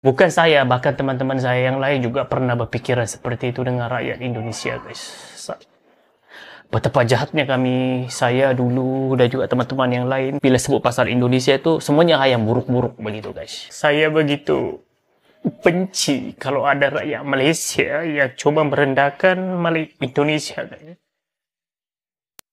Bukan saya, bahkan teman-teman saya yang lain juga pernah berpikiran seperti itu dengan rakyat Indonesia, guys. Betapa jahatnya saya dulu dan juga teman-teman yang lain. Bila sebut pasal Indonesia itu, semuanya yang buruk-buruk begitu, guys. Saya begitu benci kalau ada rakyat Malaysia yang coba merendahkan Indonesia, guys.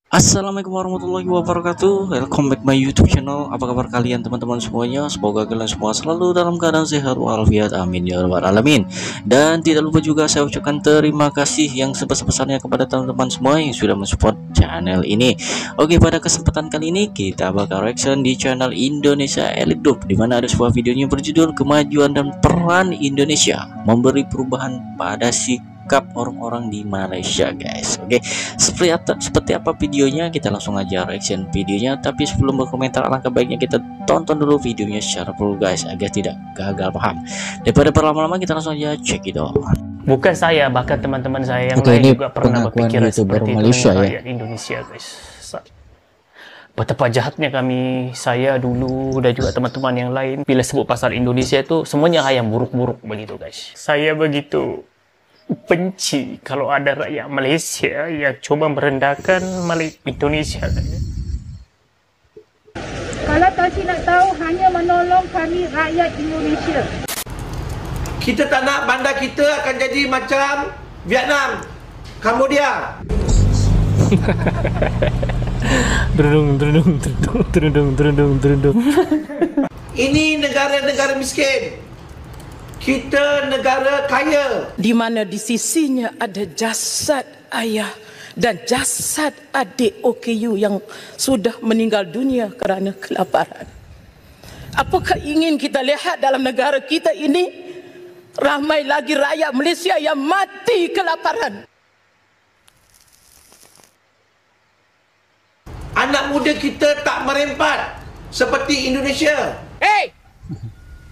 Assalamualaikum warahmatullahi wabarakatuh. Welcome back my YouTube channel. Apa kabar kalian teman-teman semuanya? Semoga kalian semua selalu dalam keadaan sehat walafiat. Amin ya rabbal alamin. Dan tidak lupa juga saya ucapkan terima kasih yang sebesar-besarnya kepada teman-teman semua yang sudah mensupport channel ini. Oke, pada kesempatan kali ini kita bakal reaction di channel Indonesia Elite Group, di mana ada sebuah videonya berjudul Kemajuan dan Peran Indonesia Memberi Perubahan pada Sikap orang-orang di Malaysia, guys. Oke, seperti apa videonya, kita langsung aja reaction videonya. Tapi sebelum berkomentar, alangkah baiknya kita tonton dulu videonya secara full, guys, agar tidak gagal paham. Daripada berlama-lama, kita langsung aja cek itu. Bukan saya, bahkan teman-teman saya yang lain juga pernah berpikiran seperti itu dengan rakyat Indonesia, guys. Betapa jahatnya saya dulu dan juga teman-teman yang lain. Bila sebut pasal Indonesia itu, semuanya yang buruk-buruk begitu, guys. Saya begitu benci kalau ada rakyat Malaysia yang coba merendahkan Indonesia. Kalau Tan Sri nak tahu, hanya menolong kami rakyat Indonesia. Kita tak nak bandar kita akan jadi macam Vietnam, Cambodia. Ini negara-negara miskin. Kita negara kaya, Di mana di sisinya ada jasad ayah dan jasad adik OKU yang sudah meninggal dunia kerana kelaparan. Apakah ingin kita lihat dalam negara kita ini ramai lagi rakyat Malaysia yang mati kelaparan? anak muda kita tak merempat seperti Indonesia. Hey!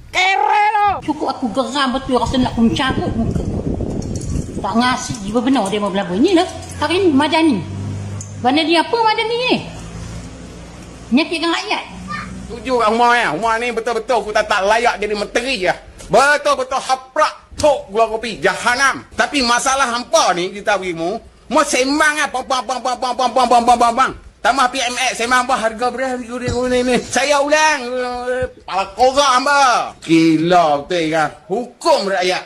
Kere lo! Cukup aku geram betul, rasa nak mencabut muka. Tak ngasih juga benar dia mau berlabuh. Inilah hari ini Madani. Mana dia apa Madani ni? Menyakitkan rakyat. Tujuh Umar ya. Umar ni betul-betul aku tak layak jadi menteri ya. Betul-betul haprak tok gua kopi jahanam. Tapi masalah hampa ni kita berimu, mau sembang ah bang. Tambah PMX sembang apa harga beras ni. Saya ulang. Pala korak hamba. Gila betul kan. Hukum rakyat.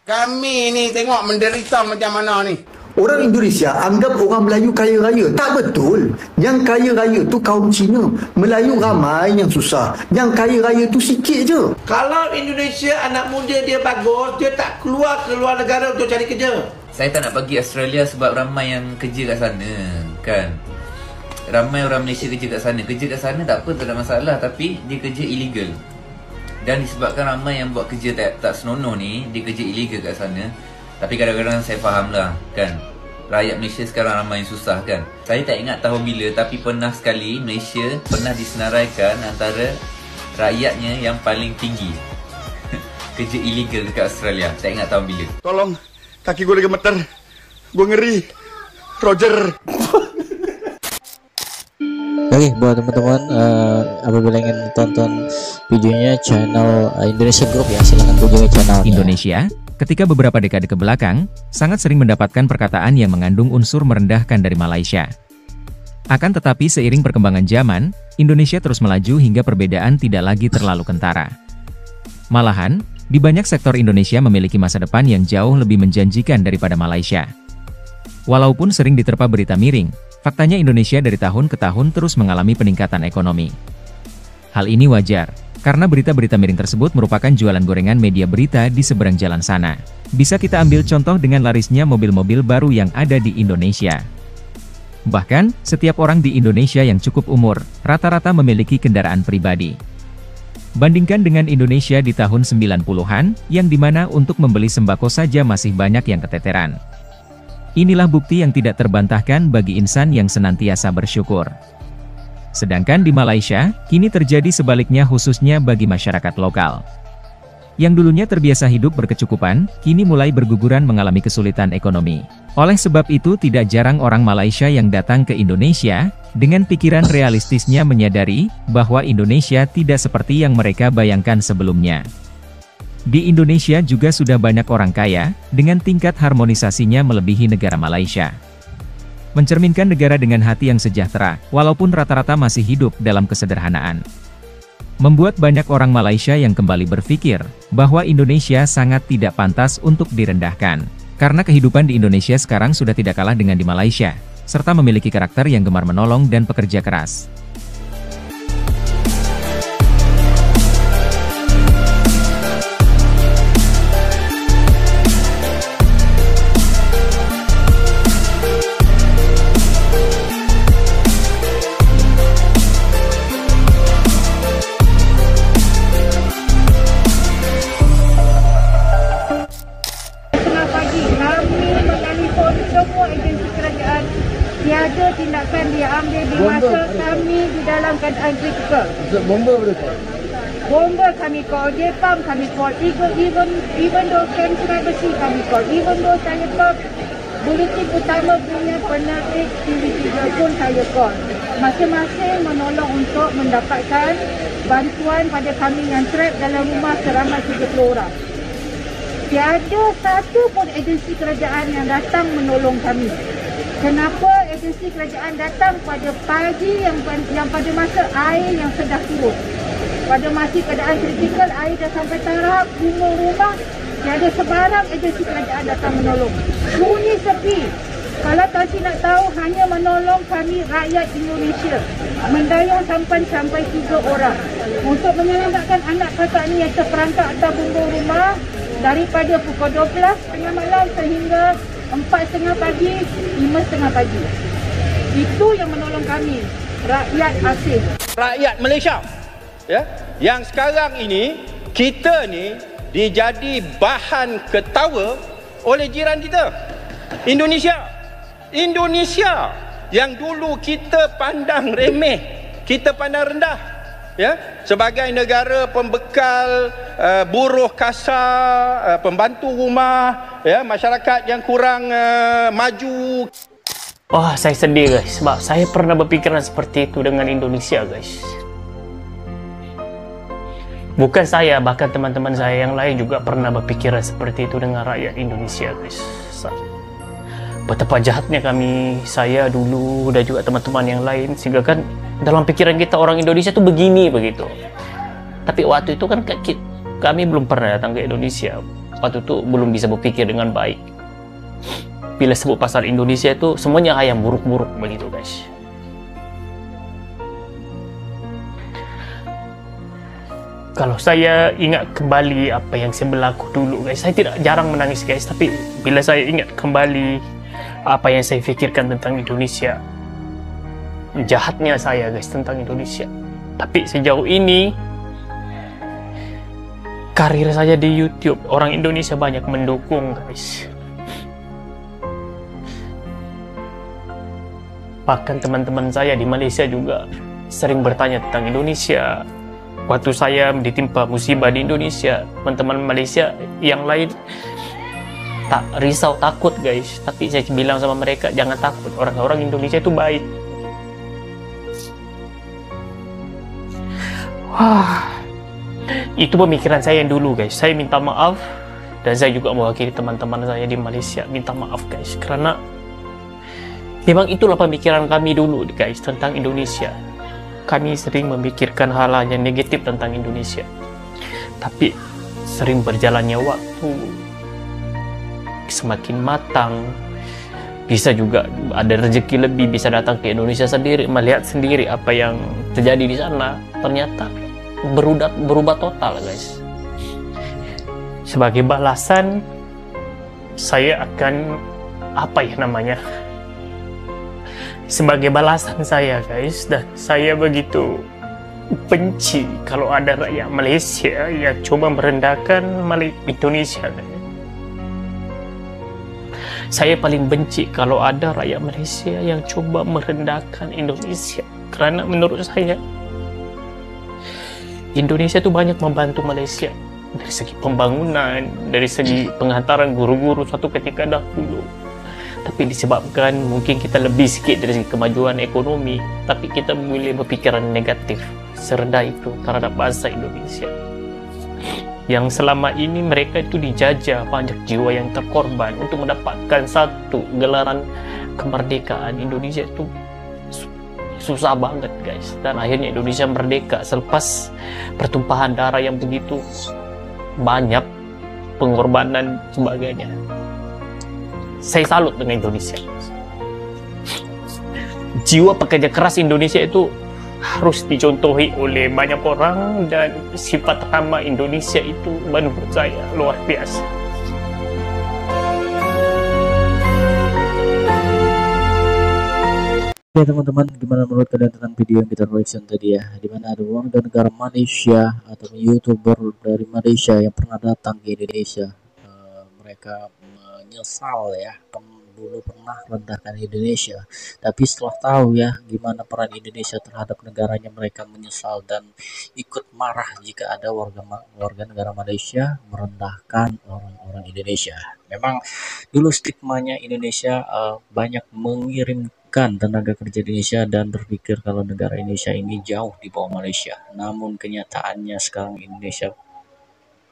Kami ni tengok menderita macam mana ni. Orang Indonesia anggap orang Melayu kaya raya. Tak betul. Yang kaya raya tu kaum Cina. Melayu ramai yang susah. Yang kaya raya tu sikit je. Kalau Indonesia anak muda dia bagus, dia tak keluar negara untuk cari kerja. Saya tak nak pergi Australia sebab ramai yang kerja kat sana, kan. Ramai orang Malaysia kerja kat sana. Kerja kat sana tak apa, tak ada masalah. Tapi dia kerja illegal. Dan disebabkan ramai yang buat kerja tak senonoh ni, dia kerja illegal kat sana. Tapi kadang-kadang saya faham lah, kan. Rakyat Malaysia sekarang ramai yang susah, kan. Saya tak ingat tahun bila, tapi pernah sekali Malaysia pernah disenaraikan antara rakyatnya yang paling tinggi. Kerja illegal dekat Australia. Tak ingat tahun bila. Tolong, kaki gue lagi gemeter. Gue ngeri. Roger. Oke, buat teman-teman apabila ingin tonton videonya channel Indonesia Group ya, silahkan kunjungi channel Indonesia. Ketika beberapa dekade ke belakang, sangat sering mendapatkan perkataan yang mengandung unsur merendahkan dari Malaysia. Akan tetapi seiring perkembangan zaman, Indonesia terus melaju hingga perbedaan tidak lagi terlalu kentara. Malahan, di banyak sektor Indonesia memiliki masa depan yang jauh lebih menjanjikan daripada Malaysia. Walaupun sering diterpa berita miring, faktanya Indonesia dari tahun ke tahun terus mengalami peningkatan ekonomi. Hal ini wajar, karena berita-berita miring tersebut merupakan jualan gorengan media berita di seberang jalan sana. Bisa kita ambil contoh dengan larisnya mobil-mobil baru yang ada di Indonesia. Bahkan, setiap orang di Indonesia yang cukup umur, rata-rata memiliki kendaraan pribadi. Bandingkan dengan Indonesia di tahun 90-an, yang dimana untuk membeli sembako saja masih banyak yang keteteran. Inilah bukti yang tidak terbantahkan bagi insan yang senantiasa bersyukur. Sedangkan di Malaysia, kini terjadi sebaliknya khususnya bagi masyarakat lokal. Yang dulunya terbiasa hidup berkecukupan, kini mulai berguguran mengalami kesulitan ekonomi. Oleh sebab itu tidak jarang orang Malaysia yang datang ke Indonesia, dengan pikiran realistisnya menyadari, bahwa Indonesia tidak seperti yang mereka bayangkan sebelumnya. Di Indonesia juga sudah banyak orang kaya, dengan tingkat harmonisasinya melebihi negara Malaysia. Mencerminkan negara dengan hati yang sejahtera, walaupun rata-rata masih hidup dalam kesederhanaan. Membuat banyak orang Malaysia yang kembali berpikir, bahwa Indonesia sangat tidak pantas untuk direndahkan. Karena kehidupan di Indonesia sekarang sudah tidak kalah dengan di Malaysia, serta memiliki karakter yang gemar menolong dan pekerja keras. Tiada tindakan dia ambil di masa kami di dalam keadaan kritikal. Bomba berapa? Bomba kami call, Jepang kami call, even though camp Sungai Besi kami call, even though saya call Bulletin Utama punya penerbit TV3 pun saya call. Masing-masing menolong untuk mendapatkan bantuan pada kami yang trap dalam rumah seramai 30 orang. Tiada satu pun agensi kerajaan yang datang menolong kami. Kenapa agensi kerajaan datang pada pagi yang pada masa air yang sedang turun? Pada masa keadaan kritikal, air dah sampai taraf rumah, tiada sebarang agensi kerajaan datang menolong. Sunyi sepi. Kalau Tansi nak tahu, hanya menolong kami rakyat Indonesia. Mendayung sampai 3 orang. Untuk menyelamatkan anak kakak ni yang terperangkap atas bumbung rumah daripada pukul 12 tengah malam sehingga 4:30 pagi, 5:30 pagi. Itu yang menolong kami, rakyat asing. Rakyat Malaysia, ya, yang sekarang ini kita ni dijadi bahan ketawa oleh jiran kita, Indonesia. Indonesia yang dulu kita pandang remeh, kita pandang rendah, ya, sebagai negara pembekal buruh kasar, pembantu rumah, ya, masyarakat yang kurang maju. Oh, saya sedih guys, sebab saya pernah berpikiran seperti itu dengan Indonesia guys. Bukan saya, bahkan teman-teman saya yang lain juga pernah berpikiran seperti itu dengan rakyat Indonesia guys. Betapa jahatnya saya dulu dan juga teman-teman yang lain, sehingga kan dalam pikiran kita orang Indonesia tuh begini begitu. Tapi waktu itu kan kami belum pernah datang ke Indonesia. Waktu itu belum bisa berpikir dengan baik. Bila sebut pasal Indonesia itu semuanya yang buruk-buruk begitu guys. Kalau saya ingat kembali apa yang saya berlaku dulu guys, saya tidak jarang menangis guys, tapi bila saya ingat kembali apa yang saya fikirkan tentang Indonesia, jahatnya saya guys tentang Indonesia. Tapi sejauh ini karir saya di YouTube, orang Indonesia banyak mendukung guys. Bahkan teman-teman saya di Malaysia juga sering bertanya tentang Indonesia. Waktu saya ditimpa musibah di Indonesia, teman-teman Malaysia yang lain tak risau, takut guys. Tapi saya bilang sama mereka, jangan takut, orang-orang Indonesia itu baik. Wah, itu pemikiran saya yang dulu guys. Saya minta maaf, dan saya juga mewakili teman-teman saya di Malaysia minta maaf guys, karena memang itulah pemikiran kami dulu guys tentang Indonesia. Kami sering memikirkan hal-hal yang negatif tentang Indonesia. Tapi sering berjalannya waktu, semakin matang, bisa juga ada rezeki lebih, bisa datang ke Indonesia sendiri, melihat sendiri apa yang terjadi di sana. Ternyata berubah total guys. Sebagai balasan, saya akan sebagai balasan saya guys, dan saya begitu benci kalau ada rakyat Malaysia yang coba merendahkan Indonesia guys. Saya paling benci kalau ada rakyat Malaysia yang coba merendahkan Indonesia, karena menurut saya Indonesia itu banyak membantu Malaysia dari segi pembangunan, dari segi penghantaran guru-guru suatu ketika dahulu. Tapi disebabkan mungkin kita lebih sikit dari segi kemajuan ekonomi, tapi kita memilih berpikiran negatif serendah itu terhadap bangsa Indonesia. yang selama ini mereka itu dijajah, banyak jiwa yang terkorban untuk mendapatkan satu gelaran kemerdekaan. Indonesia itu susah banget guys, dan akhirnya Indonesia merdeka selepas pertumpahan darah yang begitu banyak, pengorbanan sebagainya. Saya salut dengan Indonesia. Jiwa pekerja keras Indonesia itu harus dicontohi oleh banyak orang, dan sifat ramah Indonesia itu menurut saya luar biasa. Oke teman-teman, gimana menurut kalian tentang video yang kita reaction tadi ya, dimana ada warga negara Malaysia atau YouTuber dari Malaysia yang pernah datang ke Indonesia. Mereka menyesal ya, dulu pernah rendahkan Indonesia, tapi setelah tahu ya gimana peran Indonesia terhadap negaranya, mereka menyesal dan ikut marah jika ada warga negara Malaysia merendahkan orang-orang Indonesia. Memang dulu stigmanya Indonesia banyak mengirimkan tenaga kerja Indonesia dan berpikir kalau negara Indonesia ini jauh di bawah Malaysia. Namun kenyataannya sekarang Indonesia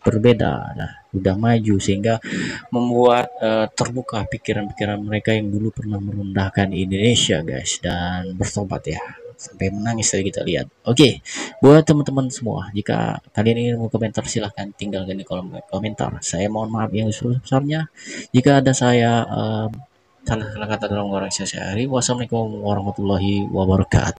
berbeda, nah udah maju, sehingga membuat terbuka pikiran-pikiran mereka yang dulu pernah merendahkan Indonesia guys, dan bertobat ya, sampai menangis tadi kita lihat. Oke, buat teman-teman semua, jika kalian ingin mau komentar silahkan tinggalkan di kolom komentar. Saya mohon maaf yang sebesar-besarnya jika ada saya salah kata dalam koreksi saya. Wassalamualaikum warahmatullahi wabarakatuh.